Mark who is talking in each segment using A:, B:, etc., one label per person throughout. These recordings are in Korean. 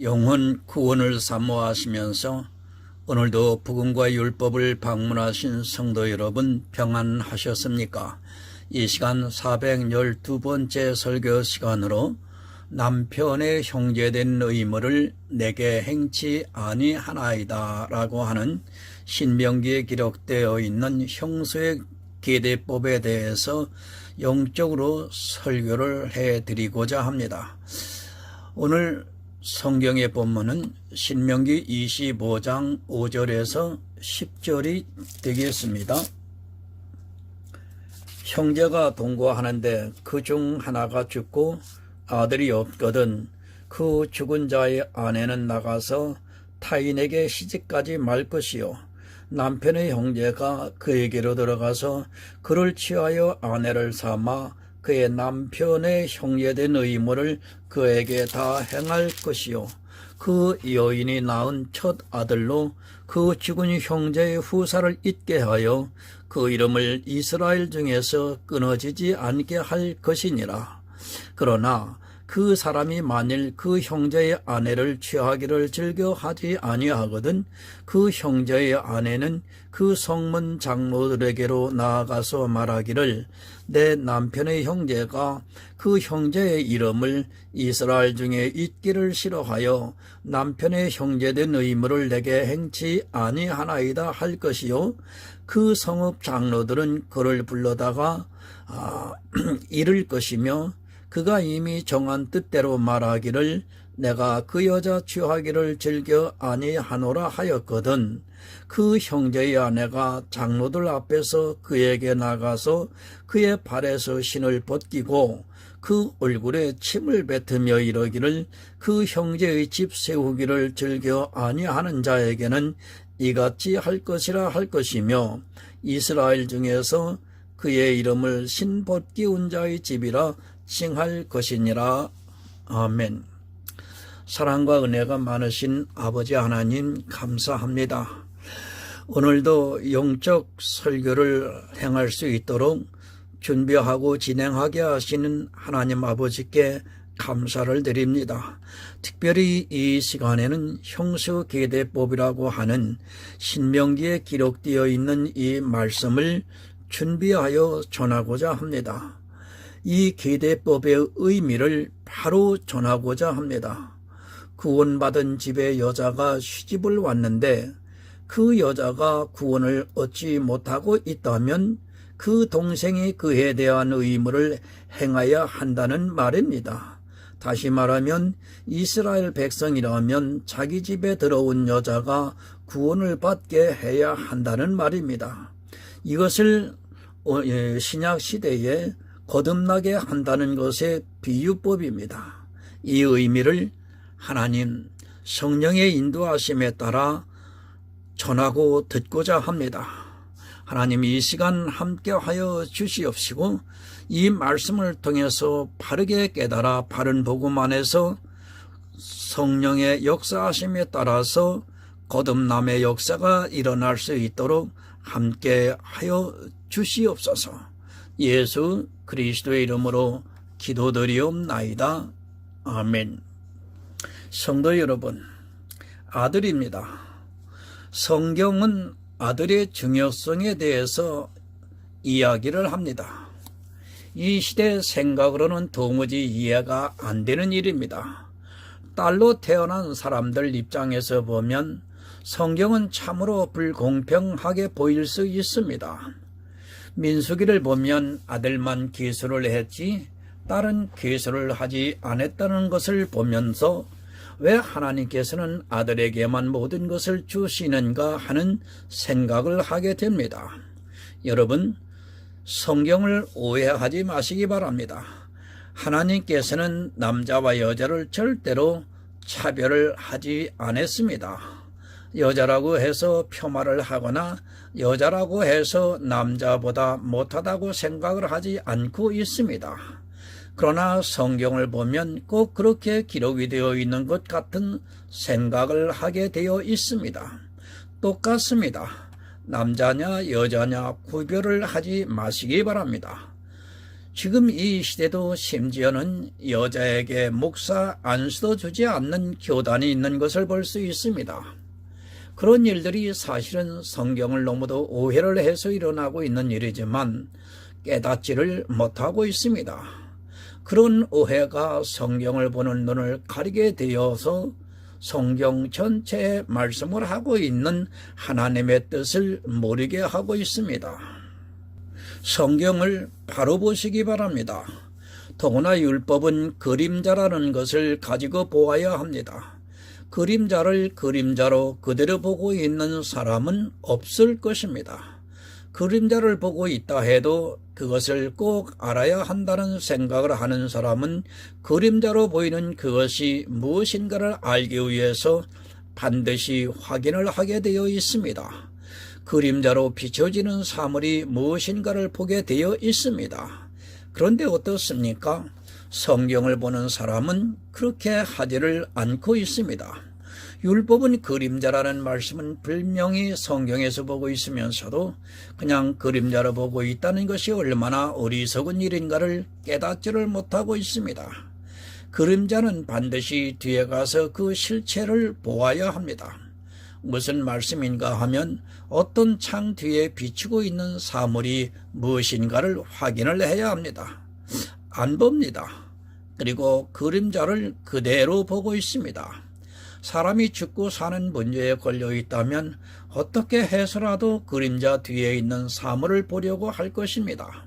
A: 영혼 구원을 사모하시면서 오늘도 복음과 율법을 방문하신 성도 여러분 평안하셨습니까? 이 시간 412번째 설교 시간으로 남편의 형제된 의무를 내게 행치 아니하나이다 라고 하는 신명기에 기록되어 있는 형수의 계대법에 대해서 영적으로 설교를 해드리고자 합니다. 오늘 성경의 본문은 신명기 25장 5절에서 10절이 되겠습니다. 형제가 동거하는데 그 중 하나가 죽고 아들이 없거든 그 죽은 자의 아내는 나가서 타인에게 시집가지 말 것이요 남편의 형제가 그에게로 들어가서 그를 취하여 아내를 삼아 그의 남편의 형제된 의무를 그에게 다 행할 것이요 그 여인이 낳은 첫 아들로 그 죽은 형제의 후사를 잊게 하여 그 이름을 이스라엘 중에서 끊어지지 않게 할 것이니라. 그러나 그 사람이 만일 그 형제의 아내를 취하기를 즐겨하지 아니하거든 그 형제의 아내는 그 성문 장로들에게로 나아가서 말하기를 내 남편의 형제가 그 형제의 이름을 이스라엘 중에 잊기를 싫어하여 남편의 형제된 의무를 내게 행치 아니하나이다 할 것이요 그 성읍 장로들은 그를 불러다가 이를 것이며 그가 이미 정한 뜻대로 말하기를 내가 그 여자 취하기를 즐겨 아니하노라 하였거든 그 형제의 아내가 장로들 앞에서 그에게 나가서 그의 발에서 신을 벗기고 그 얼굴에 침을 뱉으며 이러기를 그 형제의 집 세우기를 즐겨 아니하는 자에게는 이같이 할 것이라 할 것이며 이스라엘 중에서 그의 이름을 신 벗기운 자의 집이라 칭할 것이니라. 아멘. 사랑과 은혜가 많으신 아버지 하나님 감사합니다. 오늘도 영적 설교를 행할 수 있도록 준비하고 진행하게 하시는 하나님 아버지께 감사를 드립니다. 특별히 이 시간에는 형수계대법이라고 하는 신명기에 기록되어 있는 이 말씀을 준비하여 전하고자 합니다. 이 계대법의 의미를 바로 전하고자 합니다. 구원받은 집의 여자가 시집을 왔는데 그 여자가 구원을 얻지 못하고 있다면 그 동생이 그에 대한 의무를 행해야 한다는 말입니다. 다시 말하면 이스라엘 백성이라면 자기 집에 들어온 여자가 구원을 받게 해야 한다는 말입니다. 이것을 신약 시대에 거듭나게 한다는 것의 비유법입니다. 이 의미를 하나님 성령의 인도하심에 따라 전하고 듣고자 합니다. 하나님 이 시간 함께하여 주시옵시고 이 말씀을 통해서 바르게 깨달아 바른 복음 안에서 성령의 역사하심에 따라서 거듭남의 역사가 일어날 수 있도록 함께하여 주시옵소서. 예수 그리스도의 이름으로 기도드리옵나이다. 아멘. 성도 여러분, 아들입니다. 성경은 아들의 중요성에 대해서 이야기를 합니다. 이 시대 생각으로는 도무지 이해가 안 되는 일입니다. 딸로 태어난 사람들 입장에서 보면 성경은 참으로 불공평하게 보일 수 있습니다. 민수기를 보면 아들만 계수를 했지 딸은 계수를 하지 않았다는 것을 보면서 왜 하나님께서는 아들에게만 모든 것을 주시는가 하는 생각을 하게 됩니다. 여러분, 성경을 오해하지 마시기 바랍니다. 하나님께서는 남자와 여자를 절대로 차별을 하지 않았습니다. 여자라고 해서 폄하를 하거나 여자라고 해서 남자보다 못하다고 생각을 하지 않고 있습니다. 그러나 성경을 보면 꼭 그렇게 기록이 되어 있는 것 같은 생각을 하게 되어 있습니다. 똑같습니다. 남자냐 여자냐 구별을 하지 마시기 바랍니다. 지금 이 시대도 심지어는 여자에게 목사 안수도 주지 않는 교단이 있는 것을 볼 수 있습니다. 그런 일들이 사실은 성경을 너무도 오해를 해서 일어나고 있는 일이지만 깨닫지를 못하고 있습니다. 그런 오해가 성경을 보는 눈을 가리게 되어서 성경 전체의 말씀을 하고 있는 하나님의 뜻을 모르게 하고 있습니다. 성경을 바로 보시기 바랍니다. 더구나 율법은 그림자라는 것을 가지고 보아야 합니다. 그림자를 그림자로 그대로 보고 있는 사람은 없을 것입니다. 그림자를 보고 있다 해도 그것을 꼭 알아야 한다는 생각을 하는 사람은 그림자로 보이는 그것이 무엇인가를 알기 위해서 반드시 확인을 하게 되어 있습니다. 그림자로 비춰지는 사물이 무엇인가를 보게 되어 있습니다. 그런데 어떻습니까? 성경을 보는 사람은 그렇게 하지를 않고 있습니다. 율법은 그림자라는 말씀은 분명히 성경에서 보고 있으면서도 그냥 그림자로 보고 있다는 것이 얼마나 어리석은 일인가를 깨닫지를 못하고 있습니다. 그림자는 반드시 뒤에 가서 그 실체를 보아야 합니다. 무슨 말씀인가 하면 어떤 창 뒤에 비추고 있는 사물이 무엇인가를 확인을 해야 합니다. 안 봅니다. 그리고 그림자를 그대로 보고 있습니다. 사람이 죽고 사는 문제에 걸려 있다면 어떻게 해서라도 그림자 뒤에 있는 사물을 보려고 할 것입니다.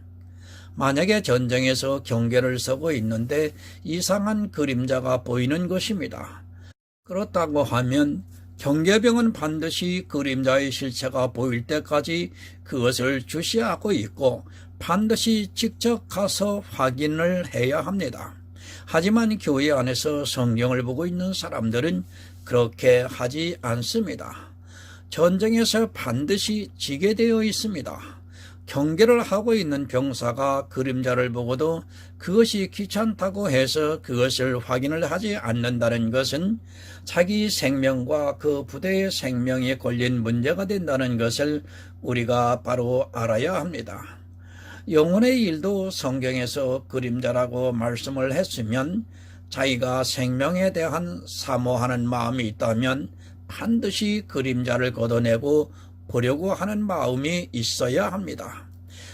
A: 만약에 전쟁에서 경계를 서고 있는데 이상한 그림자가 보이는 것입니다. 그렇다고 하면 경계병은 반드시 그림자의 실체가 보일 때까지 그것을 주시하고 있고 반드시 직접 가서 확인을 해야 합니다. 하지만 교회 안에서 성경을 보고 있는 사람들은 그렇게 하지 않습니다. 전쟁에서 반드시 지게 되어 있습니다. 경계를 하고 있는 병사가 그림자를 보고도 그것이 귀찮다고 해서 그것을 확인을 하지 않는다는 것은 자기 생명과 그 부대의 생명에 걸린 문제가 된다는 것을 우리가 바로 알아야 합니다. 영혼의 일도 성경에서 그림자라고 말씀을 했으면 자기가 생명에 대한 사모하는 마음이 있다면 반드시 그림자를 걷어내고 보려고 하는 마음이 있어야 합니다.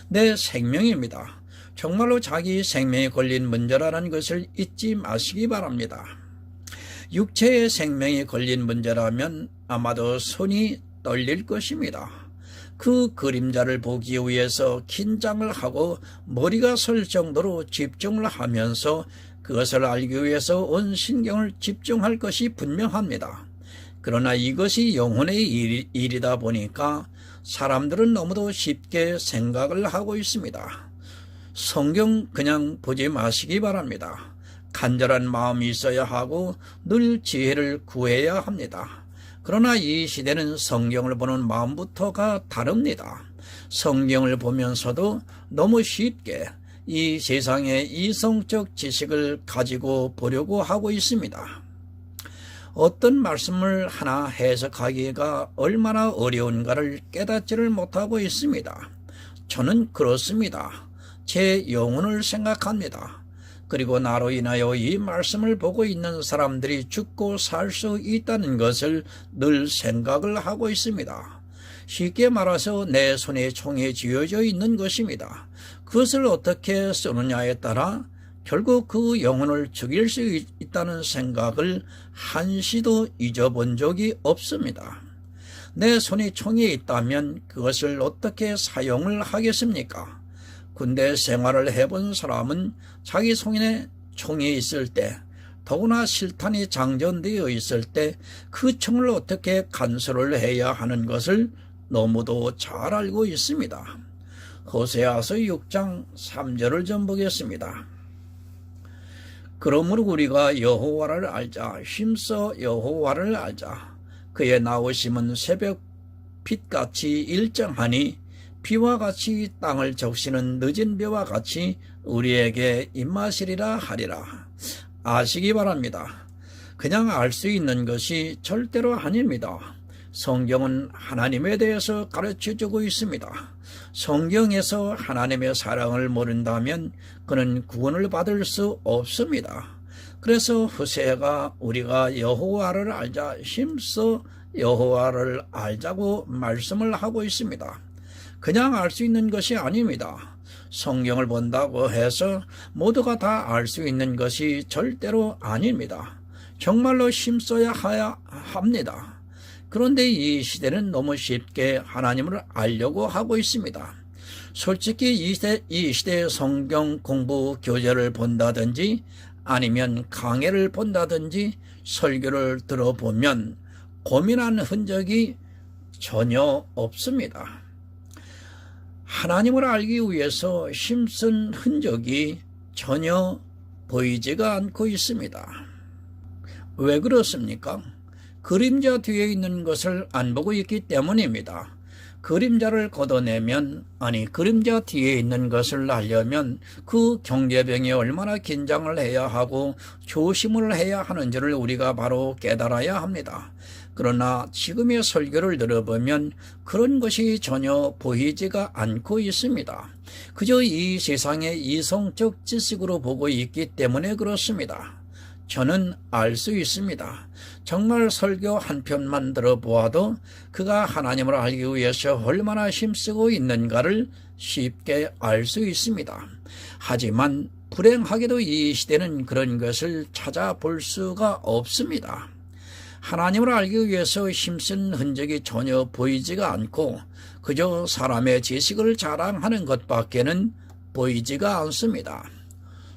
A: 내 생명입니다. 정말로 자기 생명에 걸린 문제라는 것을 잊지 마시기 바랍니다. 육체의 생명에 걸린 문제라면 아마도 손이 떨릴 것입니다. 그 그림자를 보기 위해서 긴장을 하고 머리가 설 정도로 집중을 하면서 그것을 알기 위해서 온 신경을 집중할 것이 분명합니다. 그러나 이것이 영혼의 일이다 보니까 사람들은 너무도 쉽게 생각을 하고 있습니다. 성경 그냥 보지 마시기 바랍니다. 간절한 마음이 있어야 하고 늘 지혜를 구해야 합니다. 그러나 이 시대는 성경을 보는 마음부터가 다릅니다. 성경을 보면서도 너무 쉽게 이 세상의 이성적 지식을 가지고 보려고 하고 있습니다. 어떤 말씀을 하나 해석하기가 얼마나 어려운가를 깨닫지를 못하고 있습니다. 저는 그렇습니다. 제 영혼을 생각합니다. 그리고 나로 인하여 이 말씀을 보고 있는 사람들이 죽고 살 수 있다는 것을 늘 생각을 하고 있습니다. 쉽게 말해서 내 손에 총이 쥐어져 있는 것입니다. 그것을 어떻게 쓰느냐에 따라 결국 그 영혼을 죽일 수 있다는 생각을 한시도 잊어본 적이 없습니다. 내 손에 총이 있다면 그것을 어떻게 사용을 하겠습니까? 군대 생활을 해본 사람은 자기 손에 총이 있을 때, 더구나 실탄이 장전되어 있을 때 그 총을 어떻게 간수를 해야 하는 것을 너무도 잘 알고 있습니다. 호세아서 6장 3절을 좀 보겠습니다. 그러므로 우리가 여호와를 알자. 힘써 여호와를 알자. 그의 나오심은 새벽 빛같이 일정하니 비와 같이 땅을 적시는 늦은 비와 같이 우리에게 임하시리라 하리라. 아시기 바랍니다. 그냥 알 수 있는 것이 절대로 아닙니다. 성경은 하나님에 대해서 가르쳐주고 있습니다. 성경에서 하나님의 사랑을 모른다면 그는 구원을 받을 수 없습니다. 그래서 호세아가 우리가 여호와를 알자, 힘써 여호와를 알자고 말씀을 하고 있습니다. 그냥 알 수 있는 것이 아닙니다. 성경을 본다고 해서 모두가 다 알 수 있는 것이 절대로 아닙니다. 정말로 힘써야 합니다. 그런데 이 시대는 너무 쉽게 하나님을 알려고 하고 있습니다. 솔직히 이 시대의 성경 공부 교재를 본다든지 아니면 강해를 본다든지 설교를 들어보면 고민한 흔적이 전혀 없습니다. 하나님을 알기 위해서 힘쓴 흔적이 전혀 보이지가 않고 있습니다. 왜 그렇습니까? 그림자 뒤에 있는 것을 안 보고 있기 때문입니다. 그림자를 걷어내면, 그림자 뒤에 있는 것을 알려면 그 경계병에 얼마나 긴장을 해야 하고 조심을 해야 하는지를 우리가 바로 깨달아야 합니다. 그러나 지금의 설교를 들어보면 그런 것이 전혀 보이지가 않고 있습니다. 그저 이 세상의 이성적 지식으로 보고 있기 때문에 그렇습니다. 저는 알 수 있습니다. 정말 설교 한 편만 들어보아도 그가 하나님을 알기 위해서 얼마나 힘쓰고 있는가를 쉽게 알 수 있습니다. 하지만 불행하게도 이 시대는 그런 것을 찾아볼 수가 없습니다. 하나님을 알기 위해서 힘쓴 흔적이 전혀 보이지가 않고 그저 사람의 지식을 자랑하는 것밖에는 보이지가 않습니다.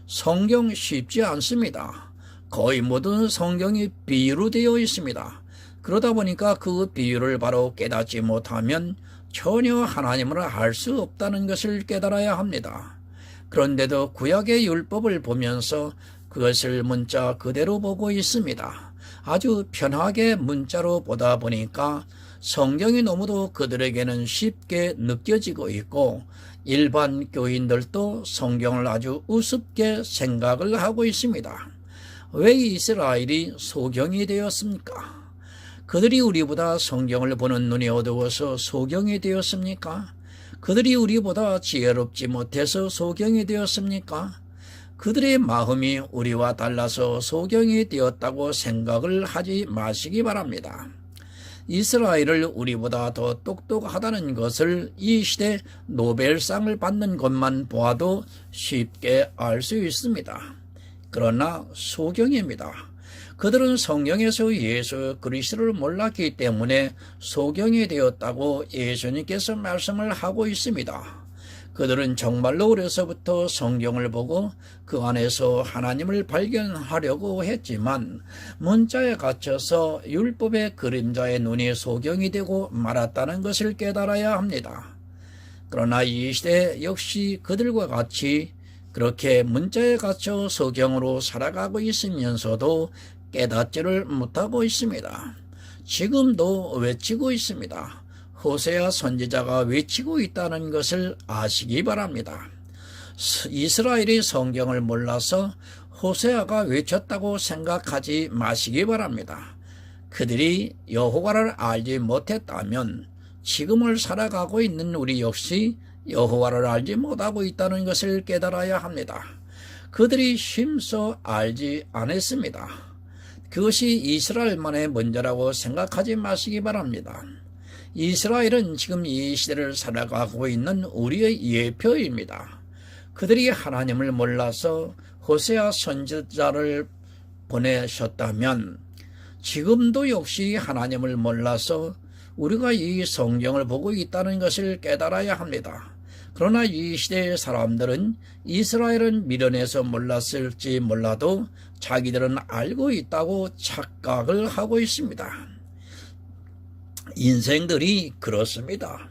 A: 성경 쉽지 않습니다. 거의 모든 성경이 비유로 되어 있습니다. 그러다 보니까 그 비유를 바로 깨닫지 못하면 전혀 하나님을 알 수 없다는 것을 깨달아야 합니다. 그런데도 구약의 율법을 보면서 그것을 문자 그대로 보고 있습니다. 아주 편하게 문자로 보다 보니까 성경이 너무도 그들에게는 쉽게 느껴지고 있고 일반 교인들도 성경을 아주 우습게 생각을 하고 있습니다. 왜 이스라엘이 소경이 되었습니까? 그들이 우리보다 성경을 보는 눈이 어두워서 소경이 되었습니까? 그들이 우리보다 지혜롭지 못해서 소경이 되었습니까? 그들의 마음이 우리와 달라서 소경이 되었다고 생각을 하지 마시기 바랍니다. 이스라엘을 우리보다 더 똑똑하다는 것을 이 시대 노벨상을 받는 것만 보아도 쉽게 알 수 있습니다. 그러나 소경입니다. 그들은 성경에서 예수 그리스도를 몰랐기 때문에 소경이 되었다고 예수님께서 말씀을 하고 있습니다. 그들은 정말로 어려서부터 성경을 보고 그 안에서 하나님을 발견하려고 했지만 문자에 갇혀서 율법의 그림자의 눈이 소경이 되고 말았다는 것을 깨달아야 합니다. 그러나 이 시대 역시 그들과 같이 그렇게 문자에 갇혀 소경으로 살아가고 있으면서도 깨닫지를 못하고 있습니다. 지금도 외치고 있습니다. 호세아 선지자가 외치고 있다는 것을 아시기 바랍니다. 이스라엘이 성경을 몰라서 호세아가 외쳤다고 생각하지 마시기 바랍니다. 그들이 여호와를 알지 못했다면 지금을 살아가고 있는 우리 역시 여호와를 알지 못하고 있다는 것을 깨달아야 합니다. 그들이 힘써 알지 않았습니다. 그것이 이스라엘만의 문제라고 생각하지 마시기 바랍니다. 이스라엘은 지금 이 시대를 살아가고 있는 우리의 예표입니다. 그들이 하나님을 몰라서 호세아 선지자를 보내셨다면 지금도 역시 하나님을 몰라서 우리가 이 성경을 보고 있다는 것을 깨달아야 합니다. 그러나 이 시대의 사람들은 이스라엘은 미련해서 몰랐을지 몰라도 자기들은 알고 있다고 착각을 하고 있습니다. 인생들이 그렇습니다.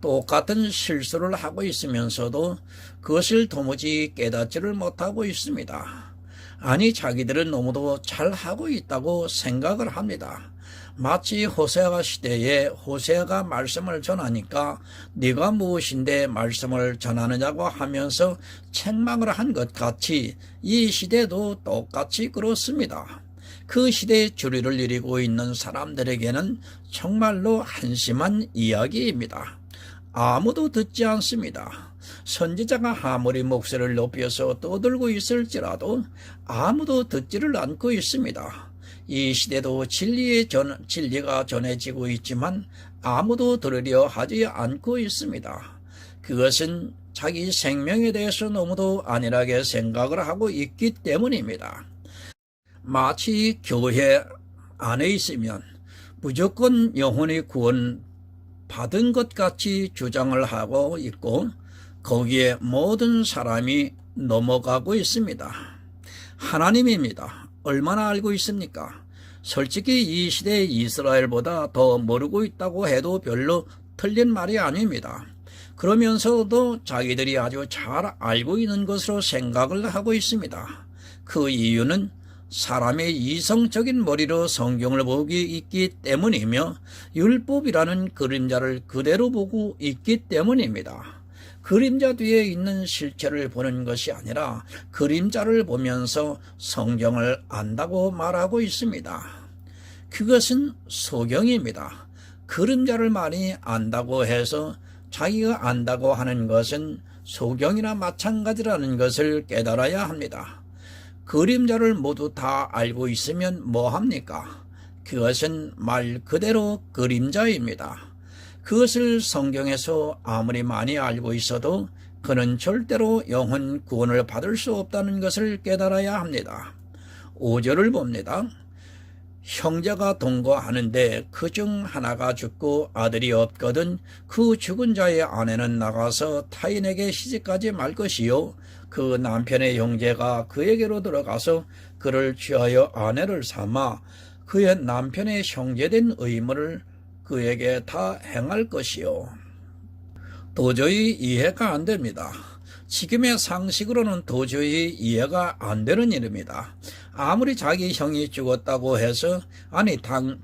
A: 똑같은 실수를 하고 있으면서도 그것을 도무지 깨닫지를 못하고 있습니다. 아니, 자기들은 너무도 잘하고 있다고 생각을 합니다. 마치 호세아 시대에 호세아가 말씀을 전하니까 네가 무엇인데 말씀을 전하느냐고 하면서 책망을 한 것 같이 이 시대도 똑같이 그렇습니다. 그 시대의 주리를 이루고 있는 사람들에게는 정말로 한심한 이야기입니다. 아무도 듣지 않습니다. 선지자가 아무리 목소리를 높여서 떠들고 있을지라도 아무도 듣지를 않고 있습니다. 이 시대도 진리가 전해지고 있지만 아무도 들으려 하지 않고 있습니다. 그것은 자기 생명에 대해서 너무도 안일하게 생각을 하고 있기 때문입니다. 마치 교회 안에 있으면 무조건 영혼의 구원 받은 것 같이 주장을 하고 있고 거기에 모든 사람이 넘어가고 있습니다. 하나님입니다. 얼마나 알고 있습니까? 솔직히 이 시대의 이스라엘보다 더 모르고 있다고 해도 별로 틀린 말이 아닙니다. 그러면서도 자기들이 아주 잘 알고 있는 것으로 생각을 하고 있습니다. 그 이유는 사람의 이성적인 머리로 성경을 보고 있기 때문이며 율법이라는 그림자를 그대로 보고 있기 때문입니다. 그림자 뒤에 있는 실체를 보는 것이 아니라 그림자를 보면서 성경을 안다고 말하고 있습니다. 그것은 소경입니다. 그림자를 많이 안다고 해서 자기가 안다고 하는 것은 소경이나 마찬가지라는 것을 깨달아야 합니다. 그림자를 모두 다 알고 있으면 뭐합니까? 그것은 말 그대로 그림자입니다. 그것을 성경에서 아무리 많이 알고 있어도 그는 절대로 영혼 구원을 받을 수 없다는 것을 깨달아야 합니다. 5절을 봅니다. 형제가 동거하는데 그중 하나가 죽고 아들이 없거든 그 죽은 자의 아내는 나가서 타인에게 시집가지 말 것이요 그 남편의 형제가 그에게로 들어가서 그를 취하여 아내를 삼아 그의 남편의 형제된 의무를 그에게 다 행할 것이요. 도저히 이해가 안 됩니다. 지금의 상식으로는 도저히 이해가 안 되는 일입니다. 아무리 자기 형이 죽었다고 해서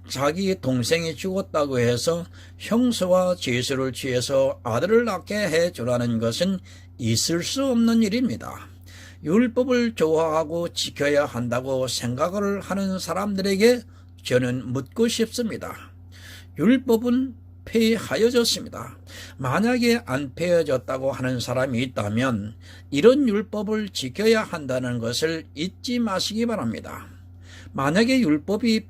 A: 자기 동생이 죽었다고 해서 형수와 죄수를 취해서 아들을 낳게 해주라는 것은 있을 수 없는 일입니다. 율법을 좋아하고 지켜야 한다고 생각을 하는 사람들에게 저는 묻고 싶습니다. 율법은 폐하여졌습니다. 만약에 안 폐하여졌다고 하는 사람이 있다면 이런 율법을 지켜야 한다는 것을 잊지 마시기 바랍니다. 만약에 율법이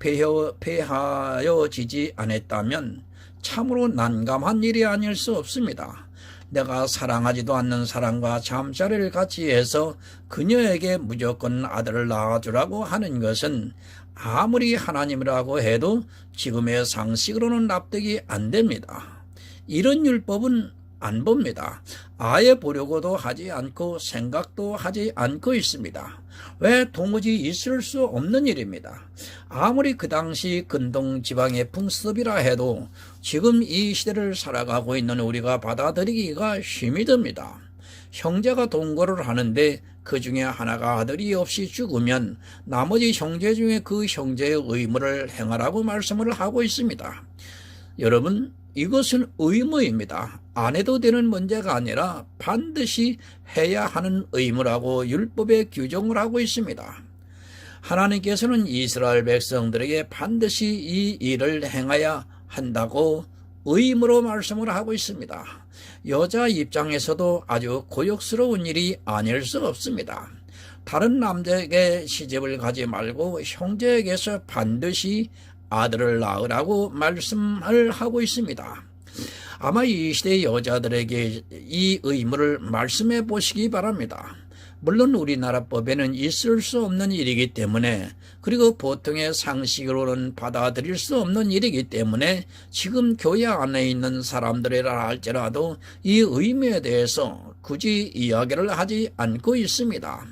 A: 폐하여지지 않았다면 참으로 난감한 일이 아닐 수 없습니다. 내가 사랑하지도 않는 사람과 잠자리를 같이 해서 그녀에게 무조건 아들을 낳아주라고 하는 것은 아무리 하나님이라고 해도 지금의 상식으로는 납득이 안 됩니다. 이런 율법은 안 봅니다. 아예 보려고도 하지 않고 생각도 하지 않고 있습니다. 왜 도무지 있을 수 없는 일입니다. 아무리 그 당시 근동 지방의 풍습이라 해도 지금 이 시대를 살아가고 있는 우리가 받아들이기가 힘이 듭니다. 형제가 동거를 하는데 그 중에 하나가 아들이 없이 죽으면 나머지 형제 중에 그 형제의 의무를 행하라고 말씀을 하고 있습니다. 여러분, 이것은 의무입니다. 안 해도 되는 문제가 아니라 반드시 해야 하는 의무라고 율법에 규정을 하고 있습니다. 하나님께서는 이스라엘 백성들에게 반드시 이 일을 행해야 한다고 의무로 말씀을 하고 있습니다. 여자 입장에서도 아주 고역스러운 일이 아닐 수 없습니다. 다른 남자에게 시집을 가지 말고 형제에게서 반드시 아들을 낳으라고 말씀을 하고 있습니다. 아마 이 시대의 여자들에게 이 의무를 말씀해 보시기 바랍니다. 물론 우리나라 법에는 있을 수 없는 일이기 때문에, 그리고 보통의 상식으로는 받아들일 수 없는 일이기 때문에 지금 교회 안에 있는 사람들이라 할지라도 이 의무에 대해서 굳이 이야기를 하지 않고 있습니다.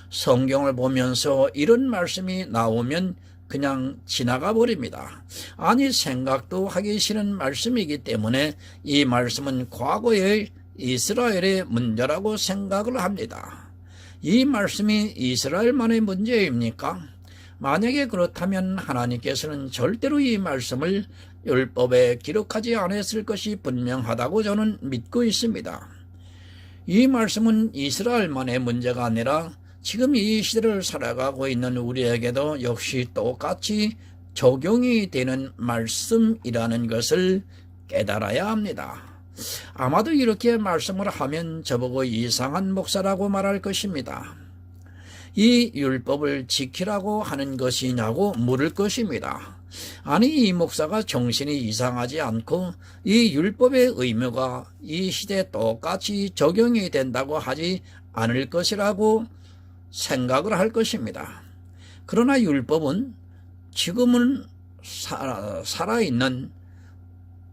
A: 성경을 보면서 이런 말씀이 나오면 그냥 지나가 버립니다. 아니, 생각도 하기 싫은 말씀이기 때문에 이 말씀은 과거의 이스라엘의 문제라고 생각을 합니다. 이 말씀이 이스라엘만의 문제입니까? 만약에 그렇다면 하나님께서는 절대로 이 말씀을 율법에 기록하지 않았을 것이 분명하다고 저는 믿고 있습니다. 이 말씀은 이스라엘만의 문제가 아니라 지금 이 시대를 살아가고 있는 우리에게도 역시 똑같이 적용이 되는 말씀이라는 것을 깨달아야 합니다. 아마도 이렇게 말씀을 하면 저보고 이상한 목사라고 말할 것입니다. 이 율법을 지키라고 하는 것이냐고 물을 것입니다. 아니, 이 목사가 정신이 이상하지 않고 이 율법의 의무가 이 시대에 똑같이 적용이 된다고 하지 않을 것이라고 생각을 할 것입니다. 그러나 율법은 지금은 살아있는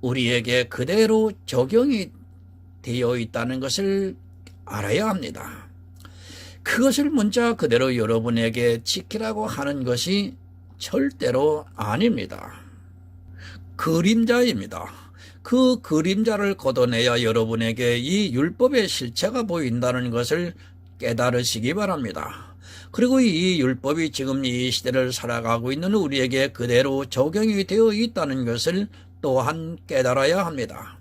A: 우리에게 그대로 적용이 되어 있다는 것을 알아야 합니다. 그것을 문자 그대로 여러분에게 지키라고 하는 것이 절대로 아닙니다. 그림자입니다. 그 그림자를 걷어내야 여러분에게 이 율법의 실체가 보인다는 것을 깨달으시기 바랍니다. 그리고 이 율법이 지금 이 시대를 살아가고 있는 우리에게 그대로 적용이 되어 있다는 것을 또한 깨달아야 합니다.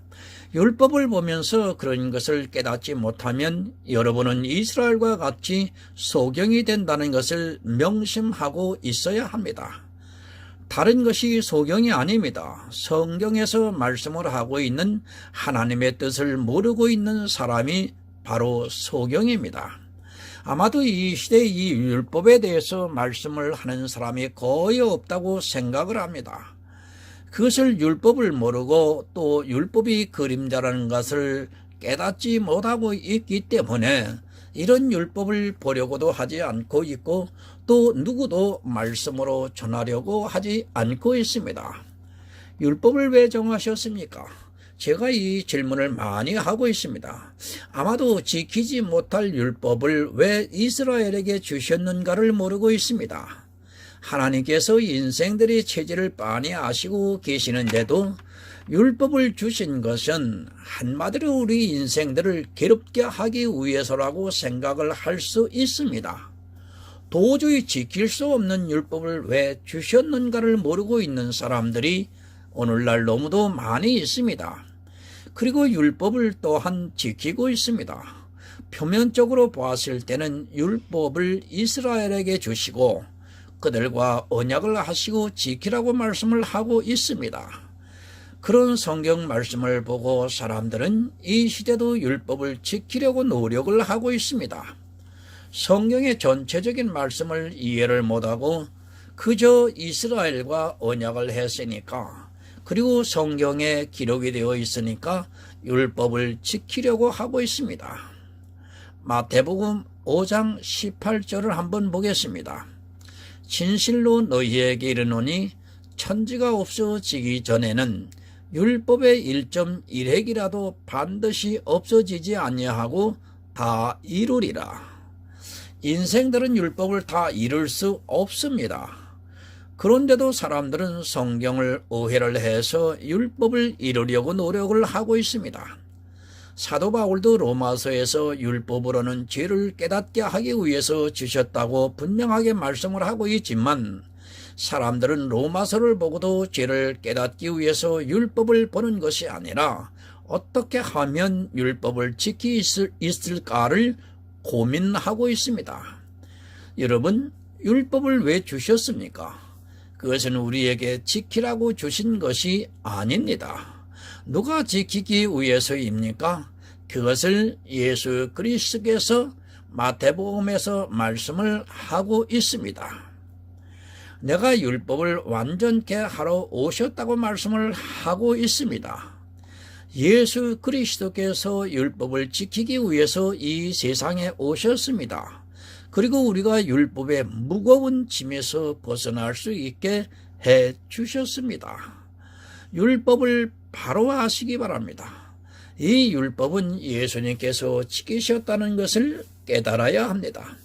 A: 율법을 보면서 그런 것을 깨닫지 못하면 여러분은 이스라엘과 같이 소경이 된다는 것을 명심하고 있어야 합니다. 다른 것이 소경이 아닙니다. 성경에서 말씀을 하고 있는 하나님의 뜻을 모르고 있는 사람이 바로 소경입니다. 아마도 이 시대의 이 율법에 대해서 말씀을 하는 사람이 거의 없다고 생각을 합니다. 그것을 율법을 모르고 또 율법이 그림자라는 것을 깨닫지 못하고 있기 때문에 이런 율법을 보려고도 하지 않고 있고 또 누구도 말씀으로 전하려고 하지 않고 있습니다. 율법을 왜 정하셨습니까? 제가 이 질문을 많이 하고 있습니다. 아마도 지키지 못할 율법을 왜 이스라엘에게 주셨는가를 모르고 있습니다. 하나님께서 인생들의 체질을 빤히 아시고 계시는데도 율법을 주신 것은 한마디로 우리 인생들을 괴롭게 하기 위해서라고 생각을 할 수 있습니다. 도저히 지킬 수 없는 율법을 왜 주셨는가를 모르고 있는 사람들이 오늘날 너무도 많이 있습니다. 그리고 율법을 또한 지키고 있습니다. 표면적으로 보았을 때는 율법을 이스라엘에게 주시고 그들과 언약을 하시고 지키라고 말씀을 하고 있습니다. 그런 성경 말씀을 보고 사람들은 이 시대도 율법을 지키려고 노력을 하고 있습니다. 성경의 전체적인 말씀을 이해를 못하고 그저 이스라엘과 언약을 했으니까, 그리고 성경에 기록이 되어 있으니까 율법을 지키려고 하고 있습니다. 마태복음 5장 18절을 한번 보겠습니다. 진실로 너희에게 이르노니 천지가 없어지기 전에는 율법의 1.1획이라도 반드시 없어지지 아니하고 다 이루리라. 인생들은 율법을 다 이룰 수 없습니다. 그런데도 사람들은 성경을 오해를 해서 율법을 이루려고 노력을 하고 있습니다. 사도 바울도 로마서에서 율법으로는 죄를 깨닫게 하기 위해서 주셨다고 분명하게 말씀을 하고 있지만 사람들은 로마서를 보고도 죄를 깨닫기 위해서 율법을 보는 것이 아니라 어떻게 하면 율법을 지킬 수 있을까를 고민하고 있습니다. 여러분, 율법을 왜 주셨습니까? 그것은 우리에게 지키라고 주신 것이 아닙니다. 누가 지키기 위해서입니까? 그것을 예수 그리스도께서 마태복음에서 말씀을 하고 있습니다. 내가 율법을 완전케 하러 오셨다고 말씀을 하고 있습니다. 예수 그리스도께서 율법을 지키기 위해서 이 세상에 오셨습니다. 그리고 우리가 율법의 무거운 짐에서 벗어날 수 있게 해 주셨습니다. 율법을 바로 아시기 바랍니다. 이 율법은 예수님께서 지키셨다는 것을 깨달아야 합니다.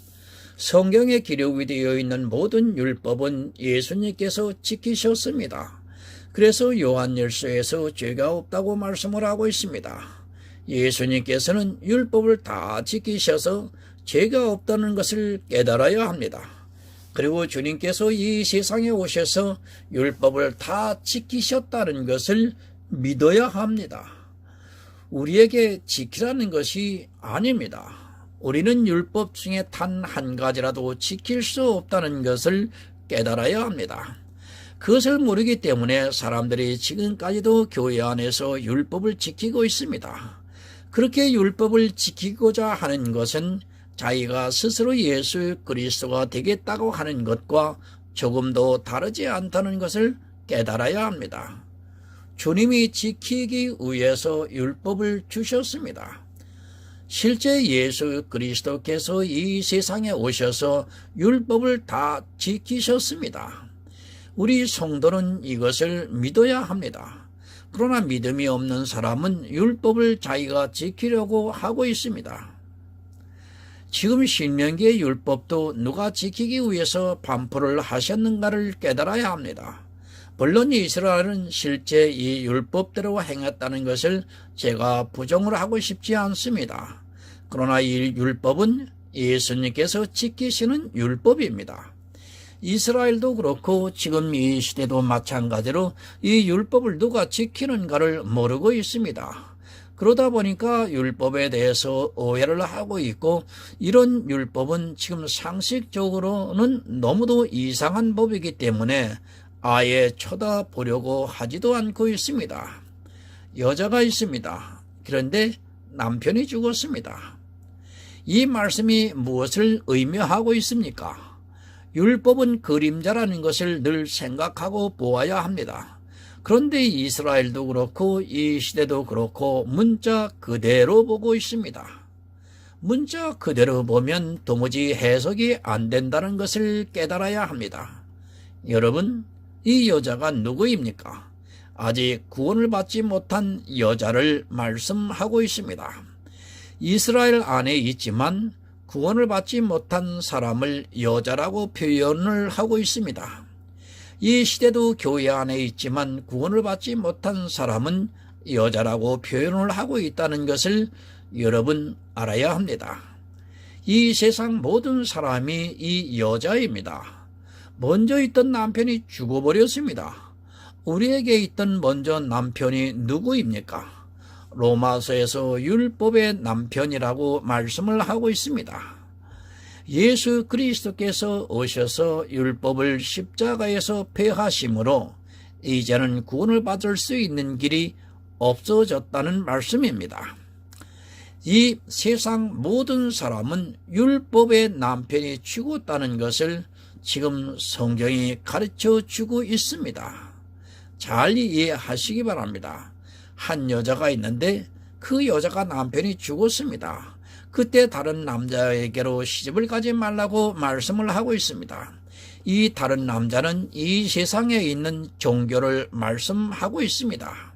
A: 성경에 기록이 되어 있는 모든 율법은 예수님께서 지키셨습니다. 그래서 요한일서에서 죄가 없다고 말씀을 하고 있습니다. 예수님께서는 율법을 다 지키셔서 죄가 없다는 것을 깨달아야 합니다. 그리고 주님께서 이 세상에 오셔서 율법을 다 지키셨다는 것을 믿어야 합니다. 우리에게 지키라는 것이 아닙니다. 우리는 율법 중에 단 한 가지라도 지킬 수 없다는 것을 깨달아야 합니다. 그것을 모르기 때문에 사람들이 지금까지도 교회 안에서 율법을 지키고 있습니다. 그렇게 율법을 지키고자 하는 것은 자기가 스스로 예수 그리스도가 되겠다고 하는 것과 조금도 다르지 않다는 것을 깨달아야 합니다. 주님이 지키기 위해서 율법을 주셨습니다. 실제 예수 그리스도께서 이 세상에 오셔서 율법을 다 지키셨습니다. 우리 성도는 이것을 믿어야 합니다. 그러나 믿음이 없는 사람은 율법을 자기가 지키려고 하고 있습니다. 지금 신명기의 율법도 누가 지키기 위해서 반포를 하셨는가를 깨달아야 합니다. 물론 이스라엘은 실제 이 율법대로 행했다는 것을 제가 부정을 하고 싶지 않습니다. 그러나 이 율법은 예수님께서 지키시는 율법입니다. 이스라엘도 그렇고 지금 이 시대도 마찬가지로 이 율법을 누가 지키는가를 모르고 있습니다. 그러다 보니까 율법에 대해서 오해를 하고 있고, 이런 율법은 지금 상식적으로는 너무도 이상한 법이기 때문에 아예 쳐다보려고 하지도 않고 있습니다. 여자가 있습니다. 그런데 남편이 죽었습니다. 이 말씀이 무엇을 의미하고 있습니까? 율법은 그림자라는 것을 늘 생각하고 보아야 합니다. 그런데 이스라엘도 그렇고 이 시대도 그렇고 문자 그대로 보고 있습니다. 문자 그대로 보면 도무지 해석이 안 된다는 것을 깨달아야 합니다. 여러분, 이 여자가 누구입니까? 아직 구원을 받지 못한 여자를 말씀하고 있습니다. 이스라엘 안에 있지만 구원을 받지 못한 사람을 여자라고 표현을 하고 있습니다. 이 시대도 교회 안에 있지만 구원을 받지 못한 사람은 여자라고 표현을 하고 있다는 것을 여러분 알아야 합니다. 이 세상 모든 사람이 이 여자입니다. 먼저 있던 남편이 죽어버렸습니다. 우리에게 있던 먼저 남편이 누구입니까? 로마서에서 율법의 남편이라고 말씀을 하고 있습니다. 예수 그리스도께서 오셔서 율법을 십자가에서 폐하심으로 이제는 구원을 받을 수 있는 길이 없어졌다는 말씀입니다. 이 세상 모든 사람은 율법의 남편이 죽었다는 것을 지금 성경이 가르쳐 주고 있습니다. 잘 이해하시기 바랍니다. 한 여자가 있는데 그 여자가 남편이 죽었습니다. 그때 다른 남자에게로 시집을 가지 말라고 말씀을 하고 있습니다. 이 다른 남자는 이 세상에 있는 종교를 말씀하고 있습니다.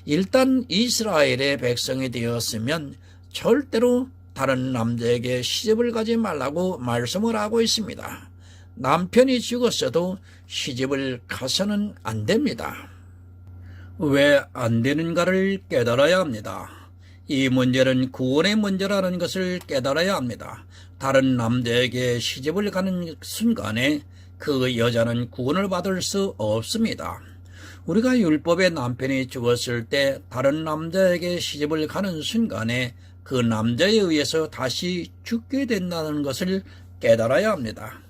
A: 일단 이스라엘의 백성이 되었으면 절대로 다른 남자에게 시집을 가지 말라고 말씀을 하고 있습니다. 남편이 죽었어도 시집을 가서는 안 됩니다. 왜 안 되는가를 깨달아야 합니다. 이 문제는 구원의 문제라는 것을 깨달아야 합니다. 다른 남자에게 시집을 가는 순간에 그 여자는 구원을 받을 수 없습니다. 우리가 율법의 남편이 죽었을 때 다른 남자에게 시집을 가는 순간에 그 남자에 의해서 다시 죽게 된다는 것을 깨달아야 합니다.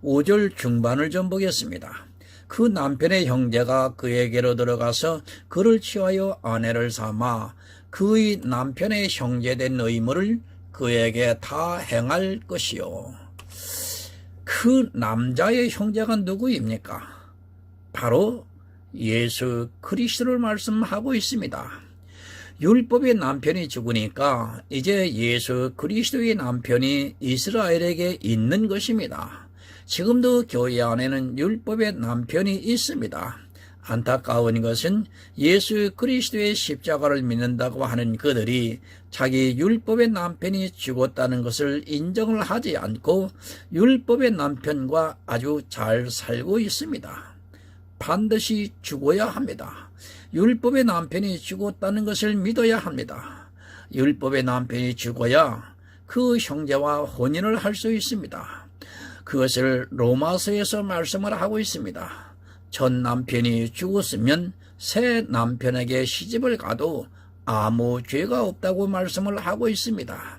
A: 5절 중반을 좀 보겠습니다. 그 남편의 형제가 그에게로 들어가서 그를 취하여 아내를 삼아 그의 남편의 형제된 의무를 그에게 다 행할 것이요. 그 남자의 형제가 누구입니까? 바로 예수 그리스도를 말씀하고 있습니다. 율법의 남편이 죽으니까 이제 예수 그리스도의 남편이 이스라엘에게 있는 것입니다. 지금도 교회 안에는 율법의 남편이 있습니다. 안타까운 것은 예수 그리스도의 십자가를 믿는다고 하는 그들이 자기 율법의 남편이 죽었다는 것을 인정을 하지 않고 율법의 남편과 아주 잘 살고 있습니다. 반드시 죽어야 합니다. 율법의 남편이 죽었다는 것을 믿어야 합니다. 율법의 남편이 죽어야 그 형제와 혼인을 할 수 있습니다. 그것을 로마서에서 말씀을 하고 있습니다. 전 남편이 죽었으면 새 남편에게 시집을 가도 아무 죄가 없다고 말씀을 하고 있습니다.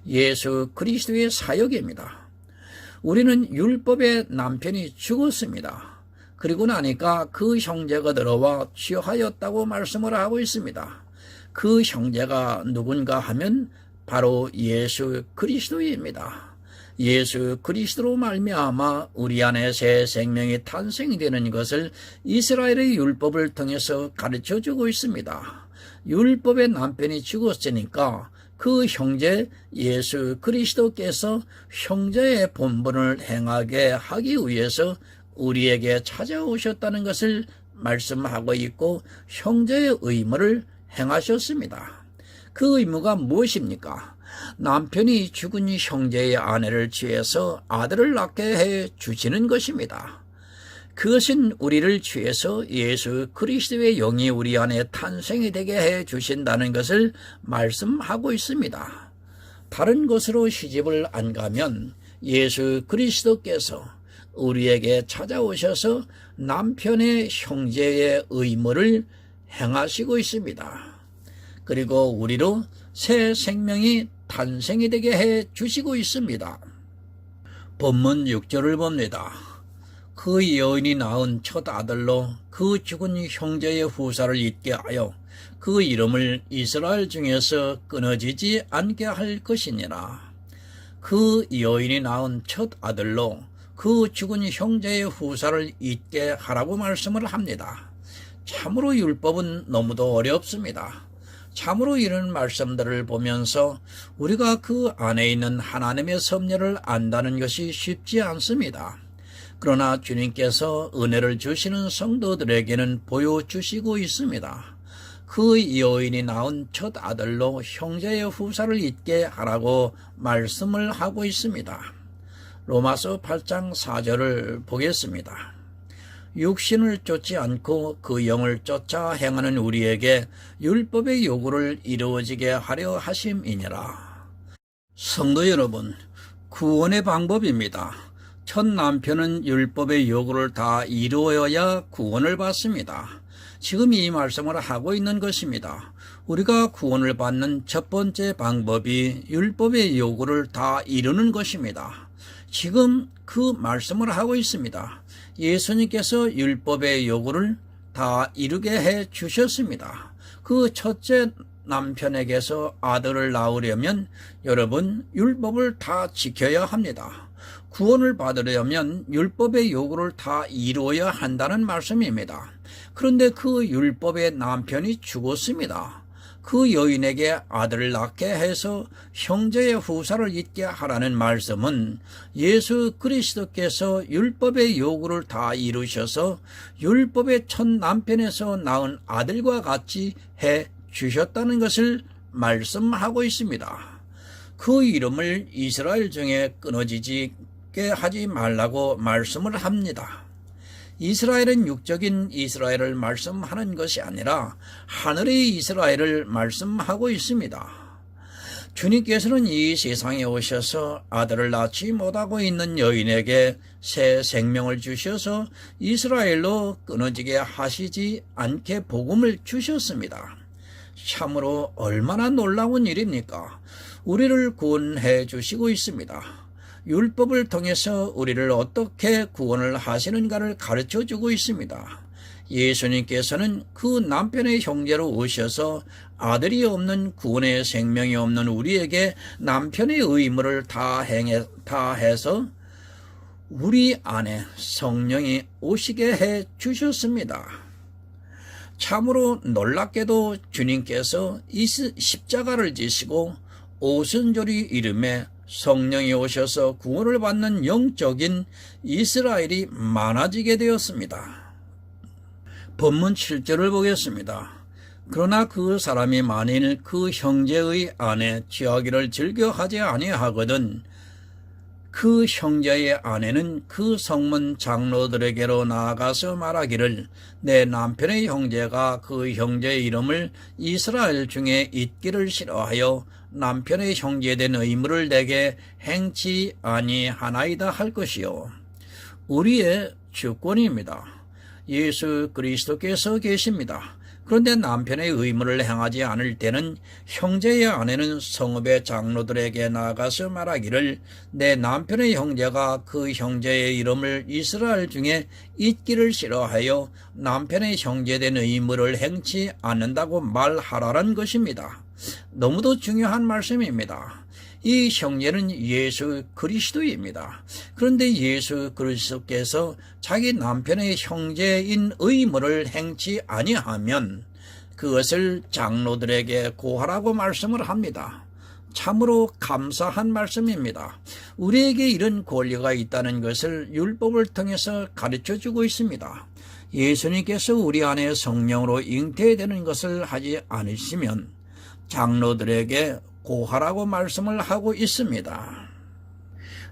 A: 예수 그리스도의 사역입니다. 우리는 율법의 남편이 죽었습니다. 그리고 나니까 그 형제가 들어와 취하였다고 말씀을 하고 있습니다. 그 형제가 누군가 하면 바로 예수 그리스도입니다. 예수 그리스도로 말미암아 우리 안에 새 생명이 탄생이 되는 것을 이스라엘의 율법을 통해서 가르쳐주고 있습니다. 율법의 남편이 죽었으니까 그 형제 예수 그리스도께서 형제의 본분을 행하게 하기 위해서 우리에게 찾아오셨다는 것을 말씀하고 있고 형제의 의무를 행하셨습니다. 그 의무가 무엇입니까? 남편이 죽은 형제의 아내를 취해서 아들을 낳게 해 주시는 것입니다. 그것은 우리를 취해서 예수 그리스도의 영이 우리 안에 탄생이 되게 해 주신다는 것을 말씀하고 있습니다. 다른 곳으로 시집을 안 가면 예수 그리스도께서 우리에게 찾아오셔서 남편의 형제의 의무를 행하시고 있습니다. 그리고 우리로 새 생명이 탄생이 되게 해 주시고 있습니다. 본문 6절을 봅니다. 그 여인이 낳은 첫 아들로 그 죽은 형제의 후사를 잊게 하여 그 이름을 이스라엘 중에서 끊어지지 않게 할 것이니라. 그 여인이 낳은 첫 아들로 그 죽은 형제의 후사를 잊게 하라고 말씀을 합니다. 참으로 율법은 너무도 어렵습니다. 참으로 이런 말씀들을 보면서 우리가 그 안에 있는 하나님의 섭리를 안다는 것이 쉽지 않습니다. 그러나 주님께서 은혜를 주시는 성도들에게는 보여주시고 있습니다. 그 여인이 낳은 첫 아들로 형제의 후사를 잊게 하라고 말씀을 하고 있습니다. 로마서 8장 4절을 보겠습니다. 육신을 쫓지 않고 그 영을 쫓아 행하는 우리에게 율법의 요구를 이루어지게 하려 하심이니라. 성도 여러분, 구원의 방법입니다. 첫 남편은 율법의 요구를 다 이루어야 구원을 받습니다. 지금 이 말씀을 하고 있는 것입니다. 우리가 구원을 받는 첫 번째 방법이 율법의 요구를 다 이루는 것입니다. 지금 그 말씀을 하고 있습니다. 예수님께서 율법의 요구를 다 이루게 해 주셨습니다. 그 첫째 남편에게서 아들을 낳으려면 여러분 율법을 다 지켜야 합니다. 구원을 받으려면 율법의 요구를 다 이루어야 한다는 말씀입니다. 그런데 그 율법의 남편이 죽었습니다. 그 여인에게 아들을 낳게 해서 형제의 후사를 잊게 하라는 말씀은 예수 그리스도께서 율법의 요구를 다 이루셔서 율법의 첫 남편에서 낳은 아들과 같이 해 주셨다는 것을 말씀하고 있습니다. 그 이름을 이스라엘 중에 끊어지게 하지 말라고 말씀을 합니다. 이스라엘은 육적인 이스라엘을 말씀하는 것이 아니라 하늘의 이스라엘을 말씀하고 있습니다. 주님께서는 이 세상에 오셔서 아들을 낳지 못하고 있는 여인에게 새 생명을 주셔서 이스라엘로 끊어지게 하시지 않게 복음을 주셨습니다. 참으로 얼마나 놀라운 일입니까? 우리를 구원해 주시고 있습니다. 율법을 통해서 우리를 어떻게 구원을 하시는가를 가르쳐주고 있습니다. 예수님께서는 그 남편의 형제로 오셔서 아들이 없는 구원의 생명이 없는 우리에게 남편의 의무를 다 해서 우리 안에 성령이 오시게 해 주셨습니다. 참으로 놀랍게도 주님께서 이 십자가를 지시고 오순절이 이름에 성령이 오셔서 구원을 받는 영적인 이스라엘이 많아지게 되었습니다. 본문 7절을 보겠습니다. 그러나 그 사람이 만일 그 형제의 아내 취하기를 즐겨하지 아니하거든 그 형제의 아내는 그 성문 장로들에게로 나아가서 말하기를 내 남편의 형제가 그 형제의 이름을 이스라엘 중에 잊기를 싫어하여 남편의 형제된 의무를 내게 행치 아니하나이다 할 것이요. 우리의 주권입니다. 예수 그리스도께서 계십니다. 그런데 남편의 의무를 행하지 않을 때는 형제의 아내는 성읍의 장로들에게 나아가서 말하기를 내 남편의 형제가 그 형제의 이름을 이스라엘 중에 잊기를 싫어하여 남편의 형제된 의무를 행치 않는다고 말하라는 것입니다. 너무도 중요한 말씀입니다. 이 형제는 예수 그리스도입니다. 그런데 예수 그리스도께서 자기 남편의 형제인 의무를 행치 아니하면 그것을 장로들에게 고하라고 말씀을 합니다. 참으로 감사한 말씀입니다. 우리에게 이런 권리가 있다는 것을 율법을 통해서 가르쳐주고 있습니다. 예수님께서 우리 안에 성령으로 잉태되는 것을 하지 않으시면 장로들에게 고하라고 말씀을 하고 있습니다.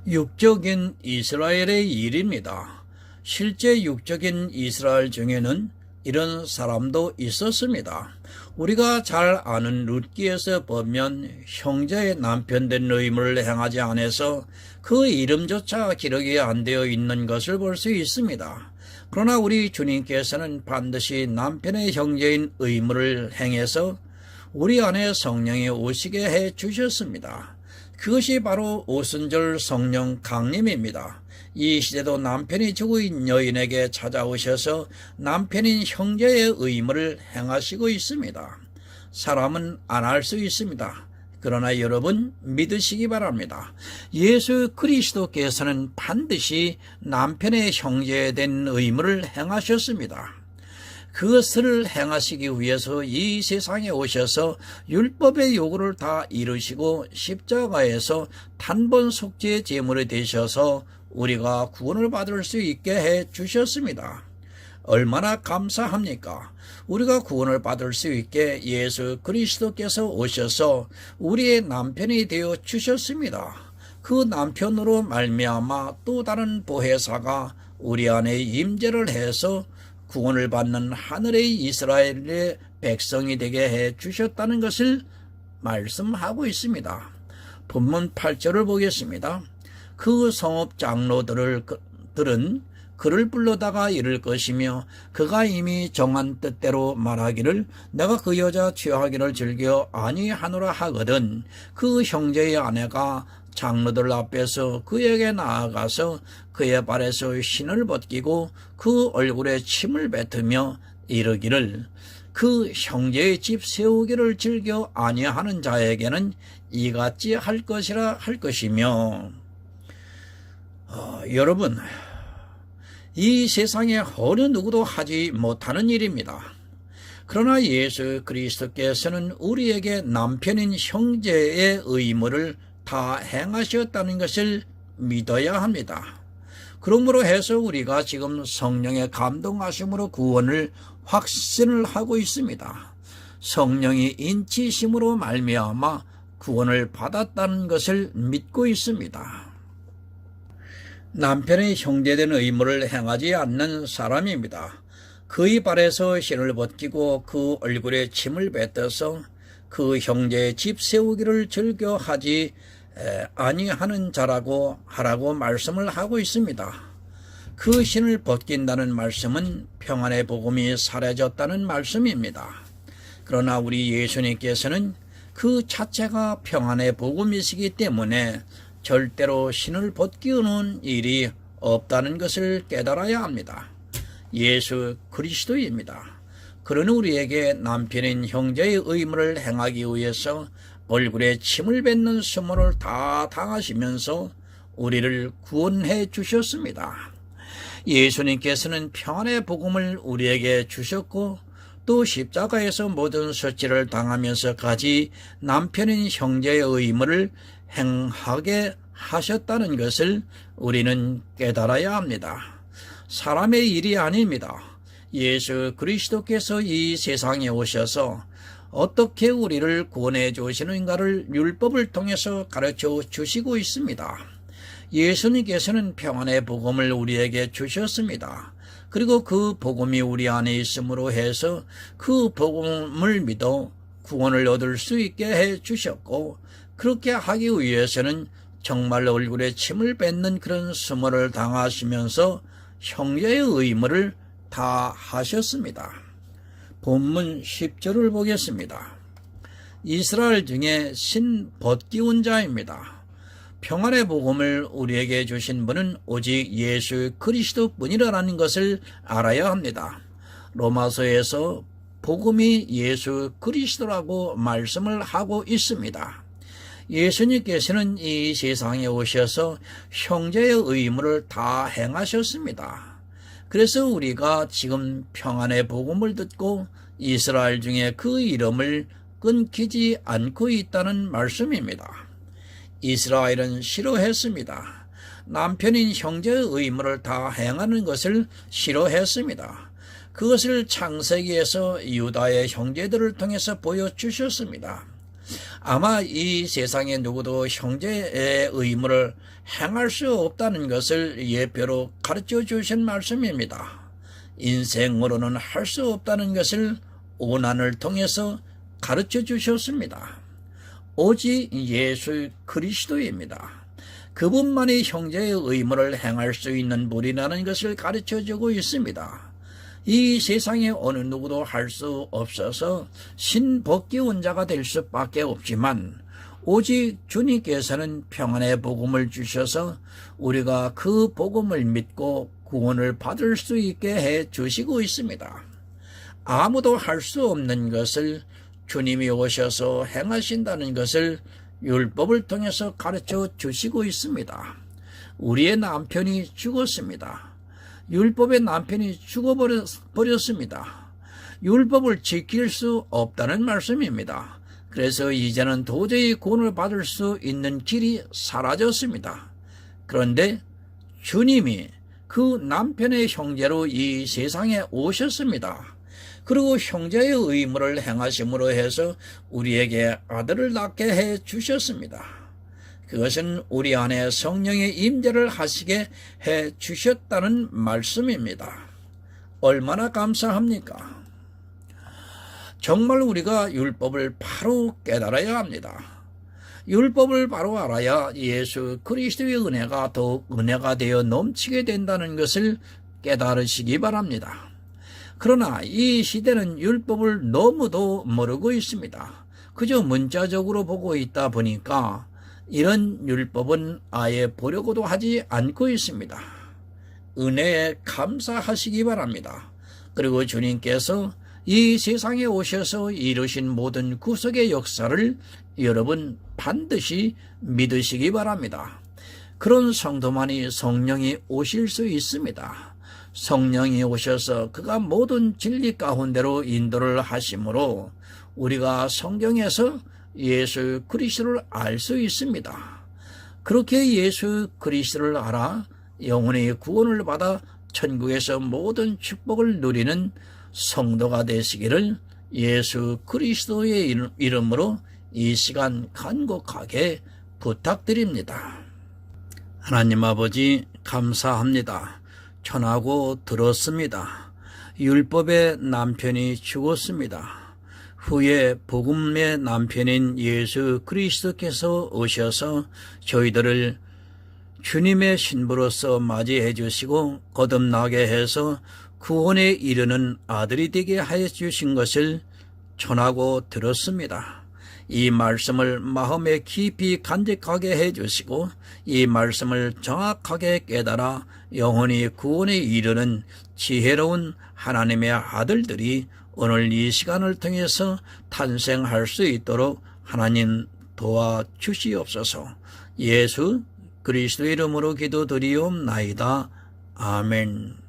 A: 육적인 이스라엘의 일입니다. 실제 육적인 이스라엘 중에는 이런 사람도 있었습니다. 우리가 잘 아는 룻기에서 보면 형제의 남편된 의무를 행하지 않아서 그 이름조차 기록이 안 되어 있는 것을 볼 수 있습니다. 그러나 우리 주님께서는 반드시 남편의 형제인 의무를 행해서 우리 안에 성령이 오시게 해 주셨습니다. 그것이 바로 오순절 성령 강림입니다. 이 시대도 남편이 죽은 여인에게 찾아오셔서 남편인 형제의 의무를 행하시고 있습니다. 사람은 안 할 수 있습니다. 그러나 여러분 믿으시기 바랍니다. 예수 그리스도께서는 반드시 남편의 형제에 된 의무를 행하셨습니다. 그것을 행하시기 위해서 이 세상에 오셔서 율법의 요구를 다 이루시고 십자가에서 단번 속죄 제물이 되셔서 우리가 구원을 받을 수 있게 해 주셨습니다. 얼마나 감사합니까? 우리가 구원을 받을 수 있게 예수 그리스도께서 오셔서 우리의 남편이 되어 주셨습니다. 그 남편으로 말미암아 또 다른 보혜사가 우리 안에 임재를 해서 구원을 받는 하늘의 이스라엘의 백성이 되게 해 주셨다는 것을 말씀하고 있습니다. 본문 8절을 보겠습니다. 그 성읍 장로들은 그를 불러다가 이를 것이며 그가 이미 정한 뜻대로 말하기를 내가 그 여자 취하기를 즐겨 아니하노라 하거든 그 형제의 아내가 장로들 앞에서 그에게 나아가서 그의 발에서 신을 벗기고 그 얼굴에 침을 뱉으며 이르기를 그 형제의 집 세우기를 즐겨 아니하는 자에게는 이같이 할 것이라 할 것이며 여러분 이 세상에 어느 누구도 하지 못하는 일입니다. 그러나 예수 그리스도께서는 우리에게 남편인 형제의 의무를 다 행하셨다는 것을 믿어야 합니다. 그러므로 해서 우리가 지금 성령의 감동하심으로 구원을 확신을 하고 있습니다. 성령이 인치심으로 말미암아 구원을 받았다는 것을 믿고 있습니다. 남편의 형제된 의무를 행하지 않는 사람입니다. 그의 발에서 신을 벗기고 그 얼굴에 침을 뱉어서 그 형제의 집 세우기를 즐겨 하지 아니하는 자라고 하라고 말씀을 하고 있습니다. 그 신을 벗긴다는 말씀은 평안의 복음이 사라졌다는 말씀입니다. 그러나 우리 예수님께서는 그 자체가 평안의 복음이시기 때문에 절대로 신을 벗기는 일이 없다는 것을 깨달아야 합니다. 예수 그리스도입니다. 그러나 우리에게 남편인 형제의 의무를 행하기 위해서 얼굴에 침을 뱉는 수모를 다 당하시면서 우리를 구원해 주셨습니다. 예수님께서는 평안의 복음을 우리에게 주셨고 또 십자가에서 모든 수치를 당하면서까지 남편인 형제의 의무를 행하게 하셨다는 것을 우리는 깨달아야 합니다. 사람의 일이 아닙니다. 예수 그리스도께서 이 세상에 오셔서 어떻게 우리를 구원해 주시는가를 율법을 통해서 가르쳐 주시고 있습니다. 예수님께서는 평안의 복음을 우리에게 주셨습니다. 그리고 그 복음이 우리 안에 있음으로 해서 그 복음을 믿어 구원을 얻을 수 있게 해 주셨고 그렇게 하기 위해서는 정말 얼굴에 침을 뱉는 그런 수모를 당하시면서 형제의 의무를 다 하셨습니다. 본문 10절을 보겠습니다. 이스라엘 중에 신벗기운 자입니다. 평안의 복음을 우리에게 주신 분은 오직 예수 그리스도뿐이라는 것을 알아야 합니다. 로마서에서 복음이 예수 그리스도라고 말씀을 하고 있습니다. 예수님께서는 이 세상에 오셔서 형제의 의무를 다 행하셨습니다. 그래서 우리가 지금 평안의 복음을 듣고 이스라엘 중에 그 이름을 끊기지 않고 있다는 말씀입니다. 이스라엘은 싫어했습니다. 남편인 형제의 의무를 다 행하는 것을 싫어했습니다. 그것을 창세기에서 유다의 형제들을 통해서 보여주셨습니다. 아마 이 세상에 누구도 형제의 의무를 행할 수 없다는 것을 예표로 가르쳐 주신 말씀입니다. 인생으로는 할 수 없다는 것을 오난을 통해서 가르쳐 주셨습니다. 오직 예수 그리스도입니다. 그분만이 형제의 의무를 행할 수 있는 분이라는 것을 가르쳐 주고 있습니다. 이 세상에 어느 누구도 할 수 없어서 신벗기운 자가 될 수밖에 없지만 오직 주님께서는 평안의 복음을 주셔서 우리가 그 복음을 믿고 구원을 받을 수 있게 해 주시고 있습니다. 아무도 할 수 없는 것을 주님이 오셔서 행하신다는 것을 율법을 통해서 가르쳐 주시고 있습니다. 우리의 남편이 죽었습니다. 율법의 남편이 죽어버렸습니다. 율법을 지킬 수 없다는 말씀입니다. 그래서 이제는 도저히 구원을 받을 수 있는 길이 사라졌습니다. 그런데 주님이 그 남편의 형제로 이 세상에 오셨습니다. 그리고 형제의 의무를 행하심으로 해서 우리에게 아들을 낳게 해 주셨습니다. 그것은 우리 안에 성령의 임재를 하시게 해 주셨다는 말씀입니다. 얼마나 감사합니까? 정말 우리가 율법을 바로 깨달아야 합니다. 율법을 바로 알아야 예수 그리스도의 은혜가 더욱 은혜가 되어 넘치게 된다는 것을 깨달으시기 바랍니다. 그러나 이 시대는 율법을 너무도 모르고 있습니다. 그저 문자적으로 보고 있다 보니까 이런 율법은 아예 보려고도 하지 않고 있습니다. 은혜에 감사하시기 바랍니다. 그리고 주님께서 이 세상에 오셔서 이루신 모든 구속의 역사를 여러분 반드시 믿으시기 바랍니다. 그런 성도만이 성령이 오실 수 있습니다. 성령이 오셔서 그가 모든 진리 가운데로 인도를 하심으로 우리가 성경에서 예수 그리스도를 알 수 있습니다. 그렇게 예수 그리스도를 알아 영혼의 구원을 받아 천국에서 모든 축복을 누리는 성도가 되시기를 예수 그리스도의 이름으로 이 시간 간곡하게 부탁드립니다. 하나님 아버지 감사합니다. 전하고 들었습니다. 율법의 남편이 죽었습니다. 후에 복음의 남편인 예수 그리스도께서 오셔서 저희들을 주님의 신부로서 맞이해 주시고 거듭나게 해서 구원에 이르는 아들이 되게 하여 주신 것을 전하고 들었습니다. 이 말씀을 마음에 깊이 간직하게 해 주시고 이 말씀을 정확하게 깨달아 영원히 구원에 이르는 지혜로운 하나님의 아들들이 오늘 이 시간을 통해서 탄생할 수 있도록 하나님 도와주시옵소서. 예수 그리스도 이름으로 기도드리옵나이다. 아멘.